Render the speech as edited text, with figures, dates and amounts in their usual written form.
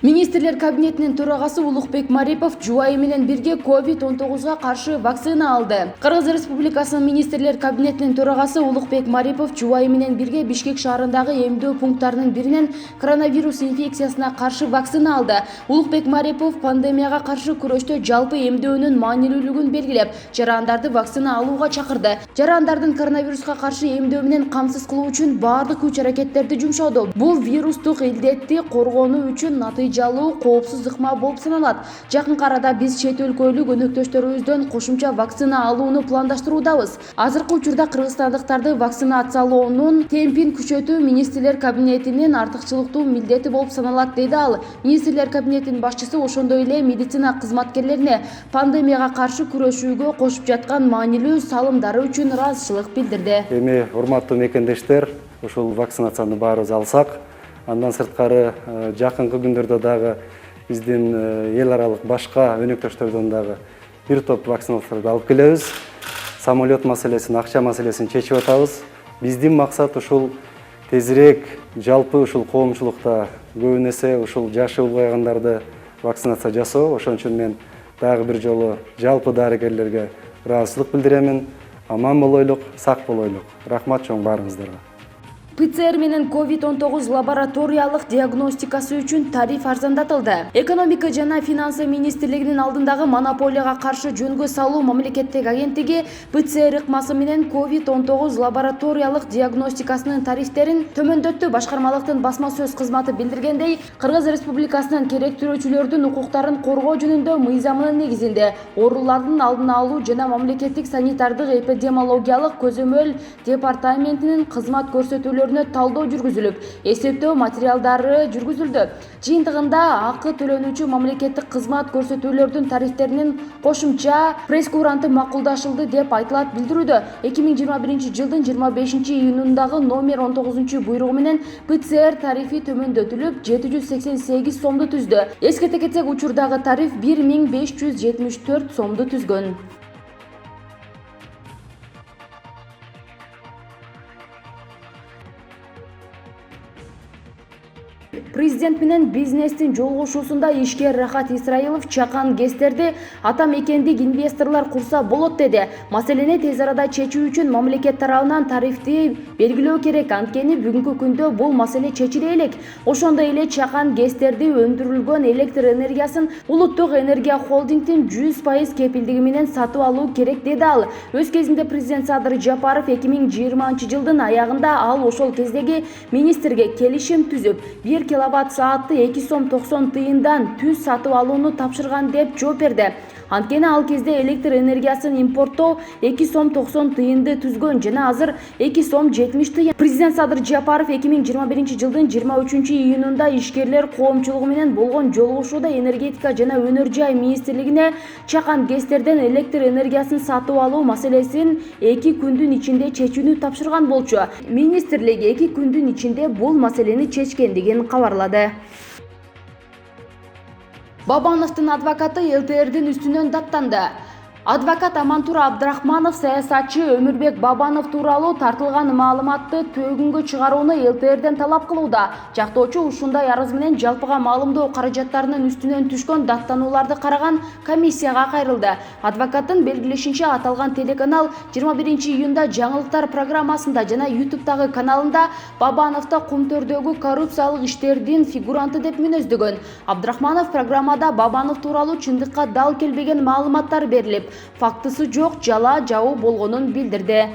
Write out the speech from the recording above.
Министрлер кабинетинин төрагасы Улукбек Марипов жубайы менен бирге COVID-19 каршы вакцина алды. Кыргыз Республикасынын Министрлер кабинетинин төрагасы Улукбек Марипов жубайы менен бирге Бишкек шаарындагы эмдөө пункттарынын биринен коронавирус инфекциясына каршы вакцина алды. Улукбек Марипов пандемияга каршы күрөштө жалпы эмдөөнүн маанилүүлүгүн белгилеп, жарандарды вакцина алууга чакырды. Жарандардын коронавируска каршы эмдөө менен камсыз кылуу үчүн баардык күч-аракеттерди жумшоду. Бул вирустук илдетти коргонуу үчүн натыйжалуу коопсуз ыкма болуп саналат. Жакынкы арада биз чет өлкөлүк өнөктөштөрүбүздөн кошумча вакцина алууну пландаштыруудабыз. Азыркы учурда кыргызстандыктарды вакцинациялоонун темпин күчөтүү министрлер кабинетинин артыкчылыктуу милдети болуп саналат, деди ал. Министрлер кабинетинин башчысы ошондой эле медицина кызматкерлерине пандемияга каршы күрөшүүгө кошуп жаткан маанилүү салымдары үчүн ыраазычылык билдирди. Эми урматтуу мекендештер, ушул вакцинацияны баарыбыз алсак, андан сырткары жакынкы күндөрдө дагы биздин эл аралык башка өнөктөштөрдөн дагы бир топ вакциналарды алып келебиз. Самолет маселесин, акча маселесин чечип атабыз. Биздин максат ушул тезирээк жалпы ушул коомчулукта көбүн эсе ушул жашы улгайгандарды вакцинация жасоо. Ошон үчүн мен дагы бир жолу жалпы дарыгерлерге ыраазычылык билдиремин. Аман болойлук, сак болойлук. Рахмат чоң баарыңыздарга. ПЦР менен COVID-19 лабораториялык диагностикасы үчүн тариф арзандатылды. Экономика жана финансы министрлигинин алдындагы монополияга каршы жөнгө салуу мамлекеттик агенттиги ПЦР ыкмасы менен COVID-19 лабораториялык диагностикасынын тарифтерин төмөндөттү. Башкармалыктын басма сөз кызматы билдиргендей, Кыргыз Республикасынын керектүүчүлөрдүн укуктарын коргоо жөнүндө мыйзамынын негизинде оорулардын алдын алуу жана мамлекеттик санитардык эпидемиологиялык көзөмөл департаментинин кызмат көрсөтүүлөрү талдоо жүргүзүлүп, эсептөө материалдары жүргүзүлдү. Жыйынтыгында акы төлөнүүчү мамлекеттик кызмат көрсөтүүлөрдүн тарифтеринин кошумча пресс-куранты макулдашылды деп айтылат билдирүүдө. 2021 жылдын 25-июнундагы номер 19 буйругу менен ПЦР тарифи төмөндөтүлүп, 788 сомду түздү. Эскерте кетсек, учурдагы тариф 1574 сомду түзгөн. Президент менен бизнестин жолугушуусунда ишкер Рахат Исраилов чакан ГЭСтерди ата мекендик инвесторлор курса болот деди. Маселени тез арада чечүү үчүн мамлекет тарабынан тарифти белгилөө керек. Анткени бүгүнкү күндө бул маселе чечиле элек. Ошондой эле чакан ГЭСтерди өндүрүлгөн электр энергиясын Улуттук энергия холдингдин 100% кепилдиги менен сатып алуу керек, деди ал. Өз кезинде президент Садыр Жапаров 2020 жылдын аягында ал ошол кездеги министрге келишим түзүп, 1 киловатт саатты 2 сом 90 тыйындан түз сатып алууну тапшырган деп жооп берди. Анткени ал кезде электр энергиясын импорттоо 2 сом 90 тыйынды түзгөн жана азыр 2 сом 70 тыйын. Президент Садыр Жапаров 2021 жылдын 23-июнунда ишкерлер коомчулугу менен болгон жолугушууда энергетика жана өнөр жай министрлигине чакан ГЭСтерден электр энергиясын сатып алуу маселесин 2 күндүн ичинде чечүүнү тапшырган болчу. Министрлик 2 күндүн ичинде бул маселени чечкендигин кабарлады. Бабановдун адвокаты ЛТРдин үстүнөн даттанды. Адвокат Амантур Абдрахманов саясатчы Өмүрбек Бабанов тууралуу тартылган маалыматты төгүнгө чыгарууну ЛТРден талап кылууда. Жактоочу ушундай арыз менен жалпыга маалымдоо каражаттарынын үстүнөн түшкөн даттанууларды караган комиссияга кайрылды. Адвокаттын белгилешинче, аталган телеканал 21-июнда жаңылыктар программасында жана YouTube'дагы каналында Бабановду Кумтөрдөгү коррупциялык иштердин фигуранты деп мүнөздөгөн. Абдрахманов программада Бабанов тууралуу чындыкка дал келбеген маалыматтар берилип, фактысы жок жала жабуу болгонун билдирди.